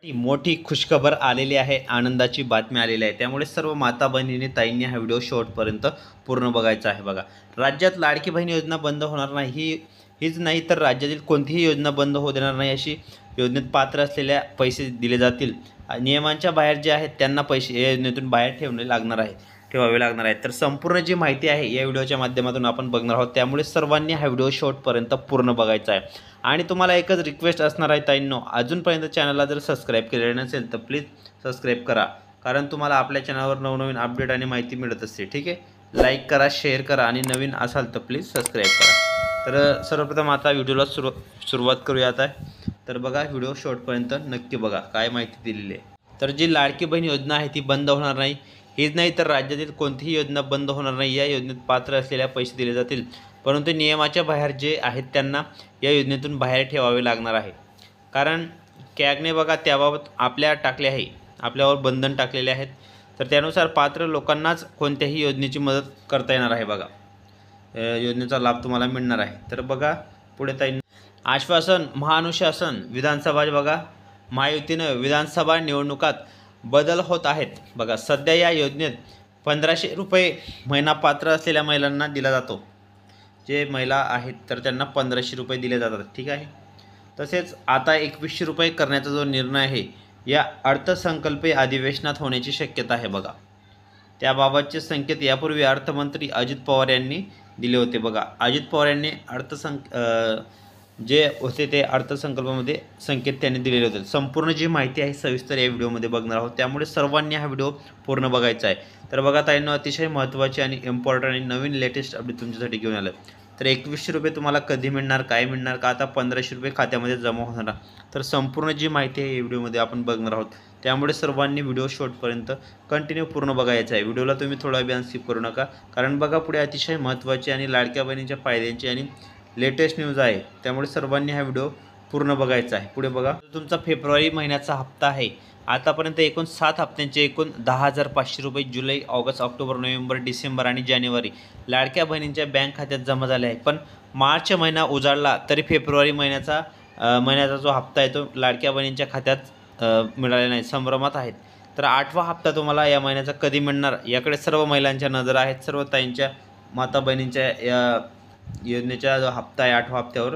ती मोठी खुशखबर आलेली आहे, आनंदाची बातमी आलेली आहे. त्यामुळे सर्व माता भगिनी ताईंनी हा व्हिडिओ शेवटपर्यंत पूर्ण बघायचा आहे. बघा, राज्यात लाडकी बहीण योजना बंद होणार नाही. हीच नाही तर राज्यातील कोणतीही योजना बंद होऊ देणार नाही. अशी योजनेत पात्र असलेल्या पैसे दिले जातील. नियमांच्या बाहेर जे आहेत त्यांना पैसे या योजनेतून बाहेर ठेवावे लागणार आहे. तर संपूर्ण जी माहिती आहे या व्हिडिओच्या माध्यमातून आपण बघणार आहोत. त्यामुळे सर्वांनी हा व्हिडिओ शेवटपर्यंत पूर्ण बघायचा आहे. आणि तुम्हाला एकच रिक्वेस्ट असणार आहे ताईंनो, अजूनपर्यंत चॅनलला जर सबस्क्राईब केलेलं नसेल तर प्लीज सबस्क्राईब करा, कारण तुम्हाला आपल्या चॅनलवर नवनवीन अपडेट आणि माहिती मिळत असते. ठीक आहे, लाईक करा, शेअर करा आणि नवीन असाल तर प्लीज सबस्क्राईब करा. तर सर्वप्रथम आता व्हिडिओला सुरुवात करूयात आहे. तर बघा, व्हिडिओ शेवटपर्यंत नक्की बघा, काय माहिती दिलेली आहे. तर जी लाडकी बहीण योजना आहे ती बंद होणार नाही. हीच नाही तर राज्यातील कोणतीही योजना बंद होणार नाही. या योजनेत पात्र असलेल्या पैसे दिले जातील, परंतु नियमाच्या बाहेर जे आहेत त्यांना या योजनेतून बाहेर ठेवावे लागणार आहे. कारण कॅगने बघा त्याबाबत आपल्यावर बंधन टाकलेले आहेत. तर त्यानुसार पात्र लोकांनाच कोणत्याही योजनेची मदत करता येणार आहे. बघा, योजनेचा लाभ तुम्हाला मिळणार आहे. तर बघा पुढे ताई, आश्वासन महानुशासन विधानसभा. बघा, महायुतीनं विधानसभा निवडणुकात बदल होत आहेत. बघा, सध्या या योजनेत 1500 रुपये महिना पात्र असलेल्या महिलांना दिला जातो. जे महिला आहेत तर त्यांना 1500 रुपये दिले जातात. ठीक आहे, तसेच आता 2100 रुपये करण्याचा जो निर्णय आहे या अर्थसंकल्पीय अधिवेशनात होण्याची शक्यता आहे. बघा, त्याबाबतचे संकेत यापूर्वी अर्थमंत्री अजित पवार यांनी दिले होते. बघा, अजित पवार यांनी जे होते ते अर्थसंकल्पामध्ये संकेत त्यांनी दिलेले होते. संपूर्ण जी माहिती आहे सविस्तर या व्हिडिओमध्ये बघणार आहोत. त्यामुळे सर्वांनी हा व्हिडिओ पूर्ण बघायचा आहे. तर बघा ताईंनो, अतिशय महत्त्वाची आणि इम्पॉर्टंट आणि नवीन लेटेस्ट अपडेट तुमच्यासाठी घेऊन आलं. तर 2100 रुपये तुम्हाला कधी मिळणार, काय मिळणार, का आता 1500 रुपये खात्यामध्ये जमा होणार, तर संपूर्ण जी माहिती आहे या व्हिडिओमध्ये आपण बघणार आहोत. त्यामुळे सर्वांनी व्हिडिओ शेवटपर्यंत कंटिन्यू पूर्ण बघायचा आहे. व्हिडिओला तुम्ही थोडा वेळ स्किप करू नका, कारण बघा पुढे अतिशय महत्त्वाची आणि लाडक्या बहिणींच्या फायद्यांची आणि लेटेस्ट न्यूज आहे. त्यामुळे सर्वांनी हा व्हिडिओ पूर्ण बघायचा आहे. पुढे बघा, तुमचा फेब्रुवारी महिन्याचा हप्ता आहे. आतापर्यंत एकूण 7 हप्त्यांचे एकूण 10,500 रुपये जुलै, ऑगस्ट, ऑक्टोबर, नोव्हेंबर, डिसेंबर आणि जानेवारी लाडक्या बहिणींच्या बँक खात्यात जमा झाले आहे. पण मार्च महिना उजाडला तरी फेब्रुवारी महिन्याचा जो हप्ता आहे तो लाडक्या बहिणींच्या खात्यात मिळालेला नाही. संभ्रमात आहेत. तर 8वा हप्ता तुम्हाला या महिन्याचा कधी मिळणार याकडे सर्व महिलांच्या नजर आहेत. सर्व ताईंच्या, माता बहिणींच्या या योजनेचा जो हप्ता आहे 8व्या हप्त्यावर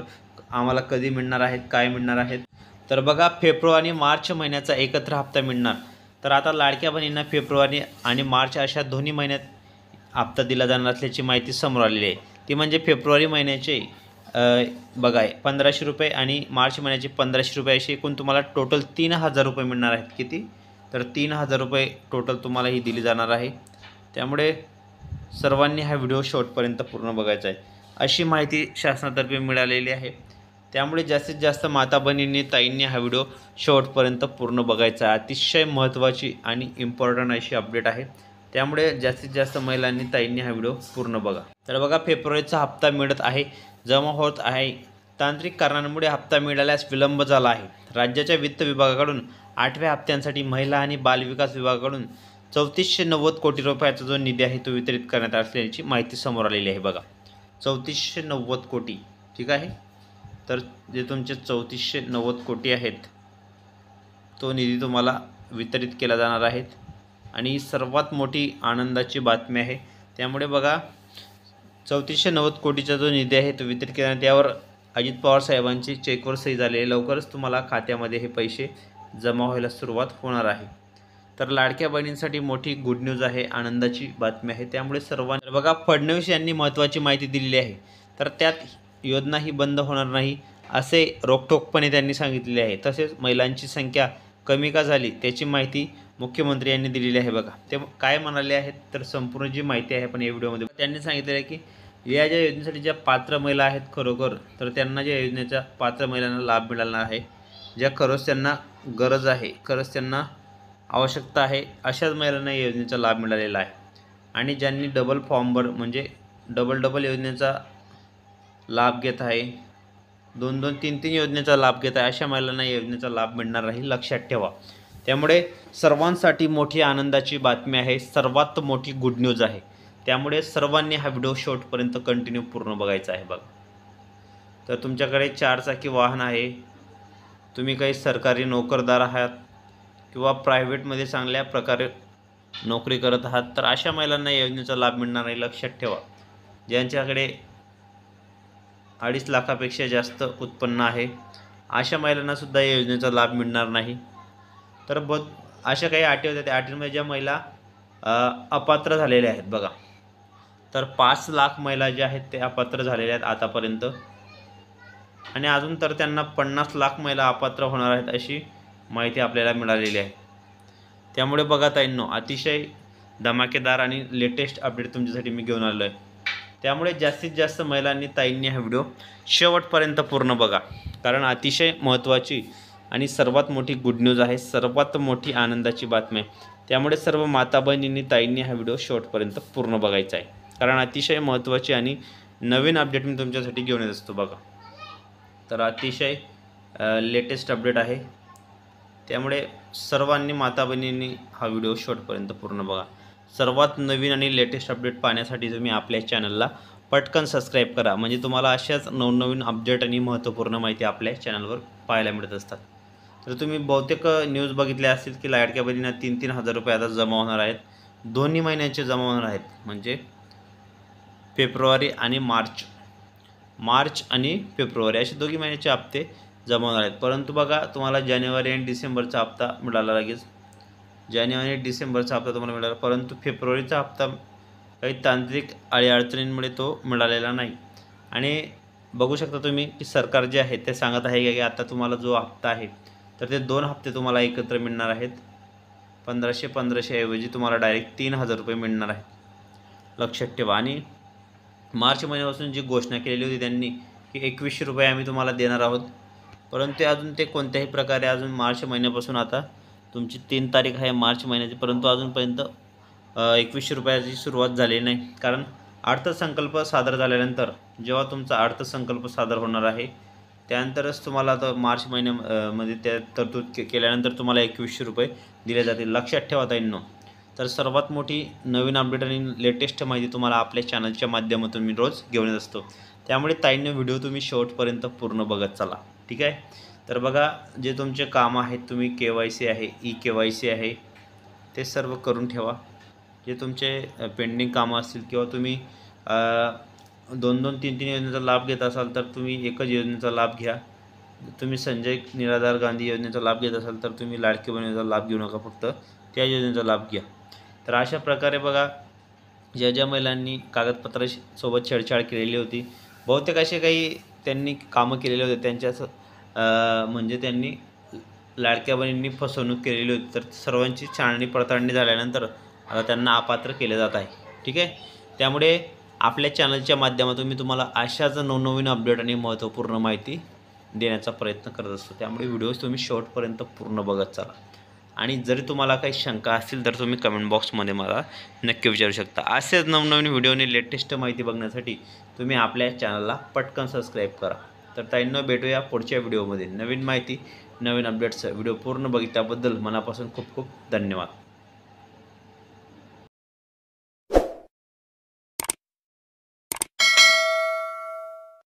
आम्हाला कधी मिळणार आहेत, काय मिळणार आहेत. तर बघा, फेब्रुवारी आणि मार्च महिन्याचा एकत्र हप्ता मिळणार. तर आता लाडक्या बहिणींना फेब्रुवारी आणि मार्च अशा दोन्ही महिन्यात हप्ता दिला जाणार असल्याची माहिती समोर आलेली आहे. ती म्हणजे फेब्रुवारी महिन्याचे बघा 1500 रुपये आणि मार्च महिन्याचे 1500 रुपये, असे एकूण तुम्हाला टोटल 3000 रुपये मिळणार आहेत. किती? तर 3000 रुपये टोटल तुम्हाला ही दिली जाणार आहे. त्यामुळे सर्वांनी हा व्हिडिओ शेवटपर्यंत पूर्ण बघायचा आहे. अशी माहिती शासनातर्फे मिळालेली आहे. त्यामुळे जास्तीत जास्त माता भगिनींनी, ताईंनी हा व्हिडिओ शेवटपर्यंत पूर्ण बघायचा आहे. अतिशय महत्त्वाची आणि इम्पॉर्टंट अशी अपडेट आहे. त्यामुळे जास्तीत जास्त महिलांनी, ताईंनी हा व्हिडिओ पूर्ण बघा. तर बघा, फेब्रुवारीचा हप्ता मिळत आहे, जमा होत आहे. तांत्रिक कारणांमुळे हप्ता मिळाल्यास विलंब झाला आहे. राज्याच्या वित्त विभागाकडून 8व्या हप्त्यांसाठी महिला आणि बालविकास विभागाकडून 3490 कोटी रुपयाचा जो निधी आहे तो वितरित करण्यात असल्याची माहिती समोर आलेली आहे. बघा, 3490 कोटी. ठीक आहे, तर जे तुमचे 3490 कोटी आहेत तो निधी तुम्हाला वितरित केला जाणार आहेत. आणि सर्वात मोठी आनंदाची बातमी आहे. त्यामुळे बघा, 3490 कोटीचा जो निधी आहे तो वितरित केला, त्यावर अजित पवार साहेबांची चेकवर सही झाली आहे. लवकरच तुम्हाला खात्यामध्ये हे पैसे जमा व्हायला सुरुवात होणार आहे. तर लाडक्या बहिणींसाठी मोठी गुड न्यूज आहे, आनंदाची बातमी आहे. त्यामुळे सर्वांनी बघा, फडणवीस यांनी महत्त्वाची माहिती दिलेली आहे. तर त्यात योजना ही बंद होणार नाही असे रोखठोकपणे त्यांनी सांगितलेले आहे. तसेच महिलांची संख्या कमी का झाली त्याची माहिती मुख्यमंत्री यांनी दिलेली आहे. बघा, ते काय म्हणाले आहेत, तर संपूर्ण जी माहिती आहे पण या व्हिडिओमध्ये त्यांनी सांगितलेलं आहे की या ज्या योजनेसाठी ज्या पात्र महिला आहेत खरोखर, तर त्यांना ज्या योजनेचा पात्र महिलांना लाभ मिळाला आहे, ज्या खरंच त्यांना गरज आहे, खरंच त्यांना आवश्यकता आहे, अशाच महिलांना या योजनेचा लाभ मिळालेला आहे. आणि ज्यांनी डबल फॉर्मवर म्हणजे डबल योजनेचा लाभ घेत आहे, 2-2, 3-3 योजनेचा लाभ घेत आहे, अशा महिलांना या योजनेचा लाभ मिळणार नाही, लक्षात ठेवा. त्यामुळे सर्वांसाठी मोठी आनंदाची बातमी आहे, सर्वात मोठी गुड न्यूज आहे. त्यामुळे सर्वांनी हा व्हिडिओ शेवटपर्यंत कंटिन्यू पूर्ण बघायचा आहे. बघा, तर तुमच्याकडे 4 चाकी वाहन आहे, तुम्ही काही सरकारी नोकरदार आहात, किंवा प्रायव्हेटमध्ये चांगल्या प्रकारे नोकरी करत आहात तर अशा महिलांना या योजनेचा लाभ मिळणार नाही. लक्षात ठेवा, ज्यांच्याकडे 2.5 लाखापेक्षा जास्त उत्पन्न आहे अशा महिलांनासुद्धा या योजनेचा लाभ मिळणार नाही. तर अशा काही अटी होत्या, त्या अटींमध्ये ज्या महिला अपात्र झालेल्या आहेत बघा, तर 5 लाख महिला ज्या आहेत ते अपात्र झालेल्या आहेत आतापर्यंत, आणि अजून तर त्यांना 50 लाख महिला अपात्र होणार आहेत अशी माहिती आपल्याला मिळालेली आहे. त्यामुळे बघा ताईंनो, अतिशय धमाकेदार आणि लेटेस्ट अपडेट तुमच्यासाठी मी घेऊन आलो आहे. त्यामुळे जास्तीत जास्त महिलांनी ताईंनी हा व्हिडिओ शेवटपर्यंत पूर्ण बघा, कारण अतिशय महत्त्वाची आणि सर्वात मोठी गुड न्यूज आहे, सर्वात मोठी आनंदाची बातमी आहे. त्यामुळे सर्व माता बहिणींनी ताईंनी हा व्हिडिओ शेवटपर्यंत पूर्ण बघायचा आहे, कारण अतिशय महत्त्वाची आणि नवीन अपडेट मी तुमच्यासाठी घेऊन येत असतो बघा. तर अतिशय लेटेस्ट अपडेट आहे, त्यामुळे सर्वांनी माता बहिणींनी हा व्हिडिओ शेवटपर्यंत पूर्ण बघा. सर्वात नवीन आणि लेटेस्ट अपडेट पाहण्यासाठी तुम्ही आपल्या चॅनलला पटकन सबस्क्राईब करा, म्हणजे तुम्हाला अशाच नवनवीन अपडेट आणि महत्त्वपूर्ण माहिती आपल्या चॅनलवर पाहायला मिळत असतात. तर तुम्ही बहुतेक न्यूज बघितल्या असतील की लाडक्या बहिणींना 3-3 हजार रुपये आता जमा होणार आहेत. दोन्ही महिन्यांचे जमा होणार आहेत, म्हणजे फेब्रुवारी आणि मार्च आणि फेब्रुवारी असे दोन्ही महिन्याचे हप्ते जमा होणार आहेत. परंतु बघा, तुम्हाला जानेवारी आणि डिसेंबरचा हप्ता मिळाला लगेच, जानेवारी आणि डिसेंबरचा हप्ता तुम्हाला मिळाला, परंतु फेब्रुवारीचा हप्ता काही तांत्रिक अडचणींमुळे तो मिळालेला नाही. आणि बघू शकता तुम्ही की सरकार जे आहे ते सांगत आहे की आता तुम्हाला जो हप्ता आहे तर ते 2 हप्ते तुम्हाला एकत्र मिळणार आहेत. 1500 ऐवजी तुम्हाला डायरेक्ट 3000 रुपये मिळणार आहेत. लक्षात ठेवा. आणि मार्च महिन्यापासून जी घोषणा केलेली होती त्यांनी की 2100 रुपये आम्ही तुम्हाला देणार आहोत, परंतु अजून ते कोणत्याही प्रकारे अजून मार्च महिन्यापासून, आता तुमची 3 तारीख आहे मार्च महिन्याची, परंतु अजूनपर्यंत 2100 रुपयाची सुरुवात झाली नाही. कारण अर्थसंकल्प सादर झाल्यानंतर, जेव्हा तुमचा अर्थसंकल्प सादर होणार आहे त्यानंतरच तुम्हाला आता मार्च महिन्यामध्ये त्या तरतूद केल्यानंतर तुम्हाला 2100 रुपये दिले जातील. लक्षात ठेवा ताईंनो. तर सर्वात मोठी नवीन अपडेट आणि लेटेस्ट माहिती तुम्हाला आपल्या चॅनलच्या माध्यमातून मी रोज घेऊन येत असतो. त्यामुळे ताईंनो, व्हिडिओ तुम्ही शेवटपर्यंत पूर्ण बघत चला, ठीक आहे. तर बघा, जे तुमचे कामं आहेत, तुम्ही KYC आहे, eKYC आहे, ते सर्व करून ठेवा. जे तुमचे पेंडिंग कामं असतील किंवा तुम्ही 2-2, 3-3 योजनेचा लाभ घेत असाल तर तुम्ही एकच योजनेचा लाभ घ्या. तुम्ही संजय निराधार गांधी योजनेचा लाभ घेत असाल तर तुम्ही लाडकी बहीण योजनेचा लाभ घेऊ नका, फक्त त्या योजनेचा लाभ घ्या. तर अशा प्रकारे बघा, ज्या महिलांनी कागदपत्रासोबत छेडछाड केलेली होती, बहुतेक असे काही त्यांनी कामं केलेले होते, त्यांच्याच म्हणजे त्यांनी लाडक्या बहिणींनी फसवणूक केलेली होती, तर सर्वांची छाननी पडताळणी झाल्यानंतर आता त्यांना अपात्र केले जात आहे, ठीक आहे. त्यामुळे आपल्या चॅनलच्या माध्यमातून मी तुम्हाला अशाच नवनवीन अपडेट आणि महत्त्वपूर्ण माहिती देण्याचा प्रयत्न करत असतो. त्यामुळे व्हिडिओज तुम्ही शेवटपर्यंत पूर्ण बघत चला. आणि जरी तुम्हाला काही शंका असतील तर तुम्ही कमेंट बॉक्समध्ये मला नक्की विचारू शकता. असेच नवनवीन व्हिडिओ आणि लेटेस्ट माहिती बघण्यासाठी तुम्ही आपल्या चॅनलला पटकन सबस्क्राईब करा. तर ताईंनो, भेटूया पुढच्या व्हिडिओमध्ये. नवीन माहिती, नवीन अपडेट्स. व्हिडिओ पूर्ण बघितल्याबद्दल मनापासून खूप खूप धन्यवाद.